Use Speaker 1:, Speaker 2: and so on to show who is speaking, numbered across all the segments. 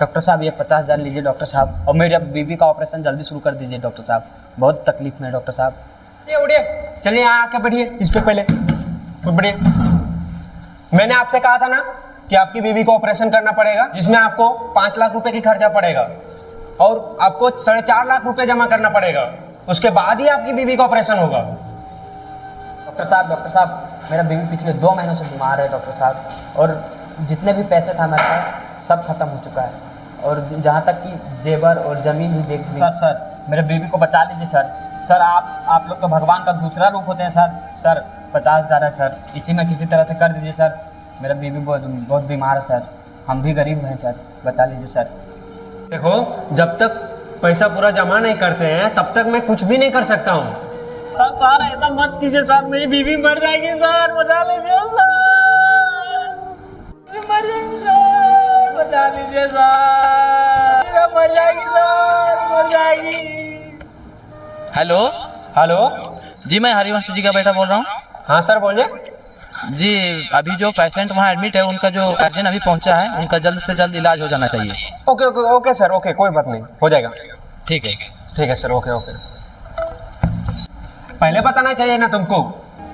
Speaker 1: Doctor साहब ये 50,000 लीजिए डॉक्टर साहब, और मेरे बीबी का ऑपरेशन जल्दी शुरू कर दीजिए डॉक्टर साहब, बहुत तकलीफ में है डॉक्टर साहब।
Speaker 2: ये उड़िए, चलिए यहाँ आके बैठिए इस पे पहले बढ़िए। मैंने आपसे कहा था ना कि आपकी बीबी को ऑपरेशन करना पड़ेगा, जिसमें आपको 5 लाख रुपए की खर्चा पड़ेगा और आपको 4.5 लाख रुपए जमा करना पड़ेगा, उसके बाद ही आपकी बीबी का ऑपरेशन होगा।
Speaker 1: डॉक्टर साहब मेरा बीबी पिछले 2 महीनों से बीमार है डॉक्टर साहब, और जितने भी पैसे था मेरे पास सब खत्म हो चुका है, और जहाँ तक कि जेवर और ज़मीन भी देख ली। सर मेरे बीबी को बचा लीजिए सर। आप लोग तो भगवान का दूसरा रूप होते हैं सर 50,000 है सर, इसी में किसी तरह से कर दीजिए सर। मेरा बीबी बहुत बीमार है सर, हम भी गरीब हैं सर, बचा लीजिए सर।
Speaker 2: देखो, जब तक पैसा पूरा जमा नहीं करते हैं तब तक मैं कुछ भी नहीं कर सकता हूँ।
Speaker 1: सर ऐसा मत कीजिए सर, मेरी बीबी मर जाएगी सर, बचा लीजिए सर, मर जाएगी सर, बचा लीजिए सर, मर जाएगी सर, मर जाएगी।
Speaker 3: हेलो
Speaker 4: जी, मैं हरिवंश जी का बेटा बोल रहा हूँ।
Speaker 2: हाँ सर बोलिए।
Speaker 4: जी, अभी जो पेशेंट वहाँ एडमिट है उनका जो अर्जेंट अभी पहुँचा है, उनका जल्द से जल्द इलाज हो जाना चाहिए।
Speaker 2: ओके सर, ओके, कोई बात नहीं, हो जाएगा।
Speaker 4: ठीक है
Speaker 2: सर, ओके। पहले बताना चाहिए ना तुमको,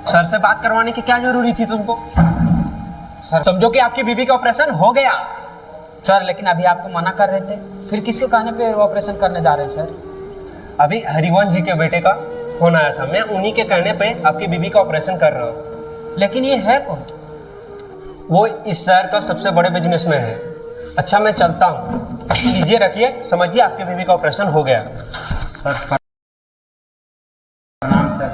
Speaker 2: सर से बात करवाने की क्या जरूरी थी तुमको। सर समझो कि आपकी बीबी का ऑपरेशन हो गया।
Speaker 1: सर लेकिन अभी आप तो मना कर रहे थे, फिर किसके कहने पे ऑपरेशन करने जा रहे हैं सर?
Speaker 2: अभी हरिवंश जी के बेटे का फोन आया था, मैं उन्हीं के कहने पे आपकी बीबी का ऑपरेशन कर रहा हूँ।
Speaker 1: लेकिन ये है कौन?
Speaker 2: वो इस शहर का सबसे बड़े बिजनेसमैन है। अच्छा मैं चलता हूँ, लीजिए रखिए, समझिए आपकी बीबी का ऑपरेशन हो गया।
Speaker 1: सर प्रणाम सर।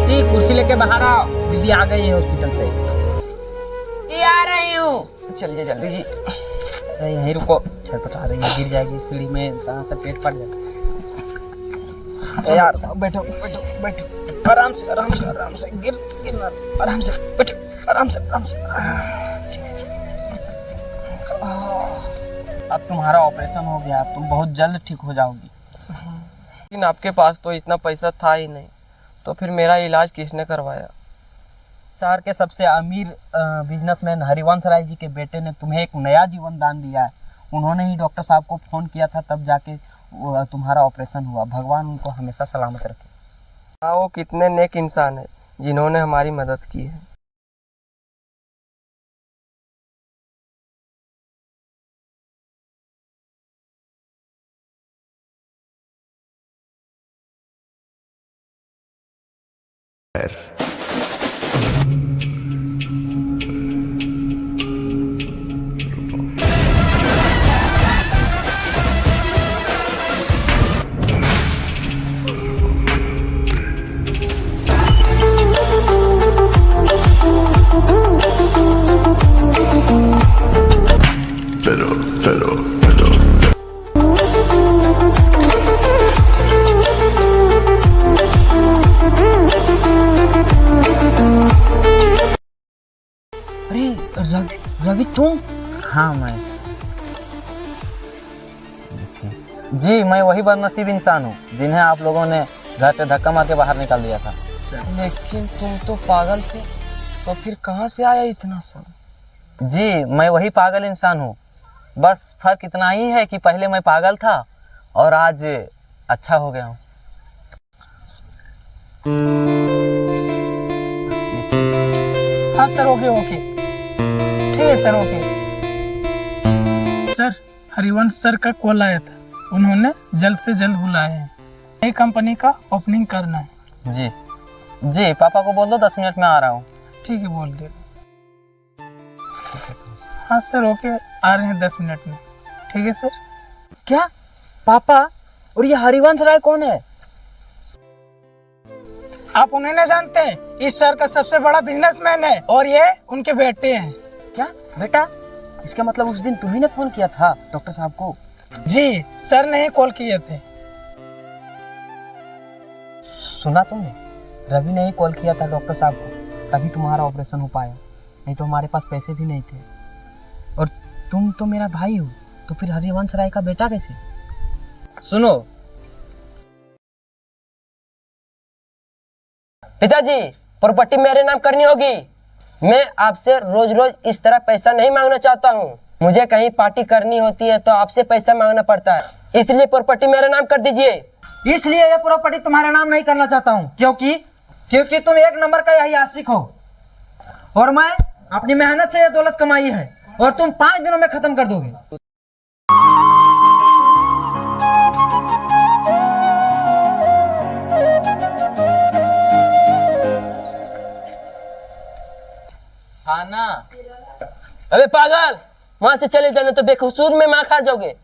Speaker 1: जी कुर्सी लेके बाहर आओ, दीदी आ गई है हॉस्पिटल से।
Speaker 3: ये आ रही हूँ।
Speaker 1: चलिए जल्दी जी, अरे यहीं रुको, छटपटा रही है, गिर जाएगी सीढ़ी में, कहाँ से पेट फट जाएगा। यार बैठो, आराम से गिर आराम से बैठो, आराम से। अब तुम्हारा ऑपरेशन हो गया, तुम बहुत जल्द ठीक हो जाओगी।
Speaker 3: लेकिन आपके पास तो इतना पैसा था ही नहीं, तो फिर मेरा इलाज किसने करवाया?
Speaker 1: शहर के सबसे अमीर बिजनेसमैन हरिवंश राय जी के बेटे ने तुम्हें एक नया जीवन दान दिया है। उन्होंने ही डॉक्टर साहब को फ़ोन किया था, तब जाके तुम्हारा ऑपरेशन हुआ। भगवान उनको हमेशा सलामत रखे।
Speaker 3: हाँ, वो कितने नेक इंसान है जिन्होंने हमारी मदद की है।
Speaker 1: अरे रवि तुम? हाँ मैं
Speaker 4: जी, मैं वही बदनसीब इंसान हूँ जिन्हें आप लोगों ने घर से धक्का मार के बाहर निकाल दिया था।
Speaker 3: लेकिन तुम तो पागल थे, तो फिर कहाँ से आया इतना सब?
Speaker 4: जी, मैं वही पागल इंसान हूँ, बस फर्क इतना ही है कि पहले मैं पागल था और आज अच्छा हो गया हूँ।
Speaker 5: हाँ सर, ओके ठीक है sir, okay. Sir Harivansh sir का कॉल आया था, उन्होंने जल्द से जल्द बुलाया है, नई कंपनी का ओपनिंग करना है।
Speaker 4: जी, पापा को बोल दो 10 मिनट में आ रहा हूँ।
Speaker 5: ठीक है, बोल दे। हाँ सर, ओके, आ रहे हैं 10 मिनट में। ठीक है सर।
Speaker 1: क्या पापा? और ये हरिवंश राय कौन है?
Speaker 5: आप उन्हें नहीं जानते? इस शहर का सबसे बड़ा बिजनेसमैन है और ये उनके बेटे हैं।
Speaker 1: क्या बेटा? इसका मतलब उस दिन तुम्ही ने फोन किया था डॉक्टर साहब को?
Speaker 5: जी, सर ने ही कॉल किए थे।
Speaker 1: सुना तुमने? रवि ने ही कॉल किया था डॉक्टर साहब को, तभी तुम्हारा ऑपरेशन हो पाया, नहीं तो हमारे पास पैसे भी नहीं थे। और तुम तो मेरा भाई हो, तो फिर हरिवंश राय का बेटा कैसे?
Speaker 4: सुनो,
Speaker 3: पिताजी प्रॉपर्टी मेरे नाम करनी होगी। मैं आपसे रोज रोज इस तरह पैसा नहीं मांगना चाहता हूँ। मुझे कहीं पार्टी करनी होती है तो आपसे पैसा मांगना पड़ता है, इसलिए प्रॉपर्टी मेरे नाम कर दीजिए।
Speaker 1: इसलिए ये प्रॉपर्टी तुम्हारे नाम नहीं करना चाहता हूँ, क्योंकि तुम एक नंबर का यही आशिक हो और मैं अपनी मेहनत से ये दौलत कमाई है और तुम 5 दिनों में खत्म कर दोगे।
Speaker 4: खाना।
Speaker 3: अबे पागल, वहां से चले जाना तो बेकसूर में माँ खा जाओगे।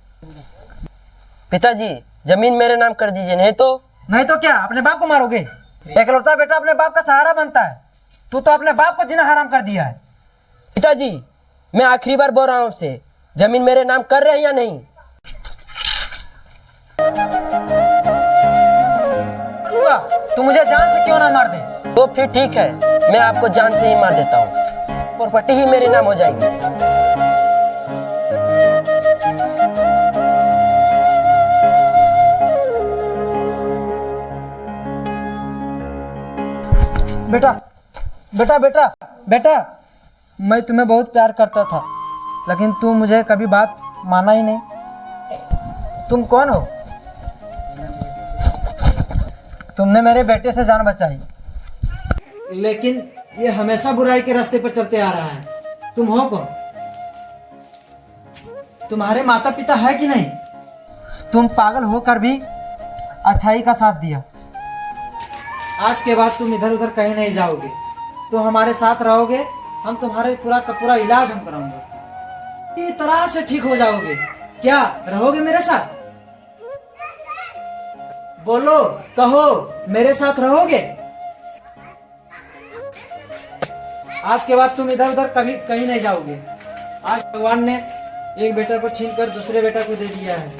Speaker 3: पिताजी जमीन मेरे नाम कर दीजिए, नहीं तो
Speaker 1: क्या अपने बाप को मारोगे? एकलौता बेटा अपने बाप का सहारा बनता है, तू तो अपने बाप को जीना हराम कर दिया है।
Speaker 3: पिताजी मैं आखिरी बार बोल रहा हूँ आपसे, जमीन मेरे नाम कर रहे हैं या नहीं?
Speaker 1: तू मुझे जान से क्यों ना मार दे?
Speaker 3: तो फिर ठीक है, मैं आपको जान से ही मार देता हूँ, प्रॉपर्टी ही मेरे नाम हो जाएगी।
Speaker 1: बेटा बेटा बेटा बेटा, मैं तुम्हें बहुत प्यार करता था, लेकिन तुम मुझे कभी बात माना ही नहीं। तुम कौन हो? तुमने मेरे बेटे से जान बचाई, लेकिन ये हमेशा बुराई के रास्ते पर चलते आ रहा है। तुम हो कौन? तुम्हारे माता पिता है कि नहीं? तुम पागल होकर भी अच्छाई का साथ दिया। आज के बाद तुम इधर उधर कहीं नहीं जाओगे, तुम हमारे साथ रहोगे, हम तुम्हारे पूरा का पूरा इलाज हम कराएंगे, इस तरह से ठीक हो जाओगे। क्या रहोगे मेरे साथ? बोलो, कहो, मेरे साथ रहोगे? आज के बाद तुम इधर उधर कभी कहीं नहीं जाओगे। आज भगवान ने एक बेटा को छीनकर दूसरे बेटा को दे दिया है।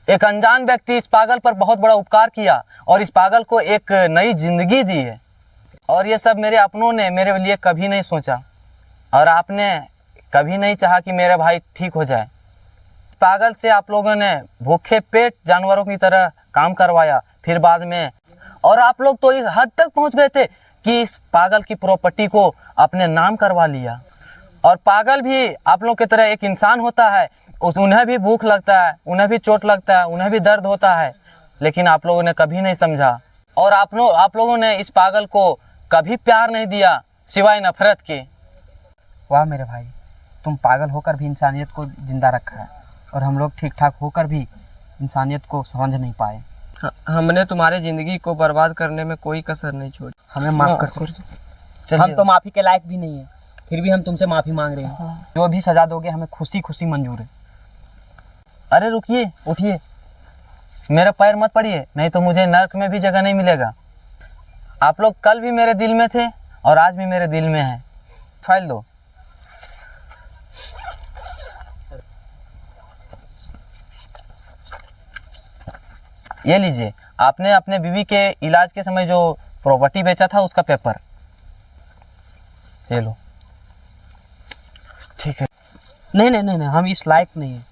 Speaker 4: एक अनजान व्यक्ति इस पागल पर बहुत बड़ा उपकार किया और इस पागल को एक नई जिंदगी दी है, और ये सब मेरे अपनों ने मेरे लिए कभी नहीं सोचा, और आपने कभी नहीं चाहा कि मेरा भाई ठीक हो जाए। पागल से आप लोगों ने भूखे पेट जानवरों की तरह काम करवाया, फिर बाद में, और आप लोग तो इस हद तक पहुंच गए थे कि इस पागल की प्रॉपर्टी को अपने नाम करवा लिया। और पागल भी आप लोग की तरह एक इंसान होता है, उन्हें भी भूख लगता है, उन्हें भी चोट लगता है, उन्हें भी दर्द होता है, लेकिन आप लोगों ने कभी नहीं समझा, और आप लोगों ने इस पागल को कभी प्यार नहीं दिया सिवाय नफरत के।
Speaker 1: वाह मेरे भाई, तुम पागल होकर भी इंसानियत को जिंदा रखा है, और हम लोग ठीक ठाक होकर भी इंसानियत को समझ नहीं पाए।
Speaker 3: हमने तुम्हारी जिंदगी को बर्बाद करने में कोई कसर नहीं छोड़ी,
Speaker 1: हमें माफ कर दो। हम तो माफी के लायक भी नहीं है, फिर भी हम तुमसे माफी मांग रहे हैं। जो भी सजा दोगे हमें खुशी खुशी मंजूर है।
Speaker 4: अरे रुकिए, उठिए, मेरा पैर मत पड़िए, नहीं तो मुझे नर्क में भी जगह नहीं मिलेगा। आप लोग कल भी मेरे दिल में थे और आज भी मेरे दिल में हैं। फाइल दो। ये लीजिए, आपने अपने बीवी के इलाज के समय जो प्रॉपर्टी बेचा था उसका पेपर, ये लो। ठीक है।
Speaker 1: नहीं नहीं नहीं नहीं, हम इस लायक नहीं है।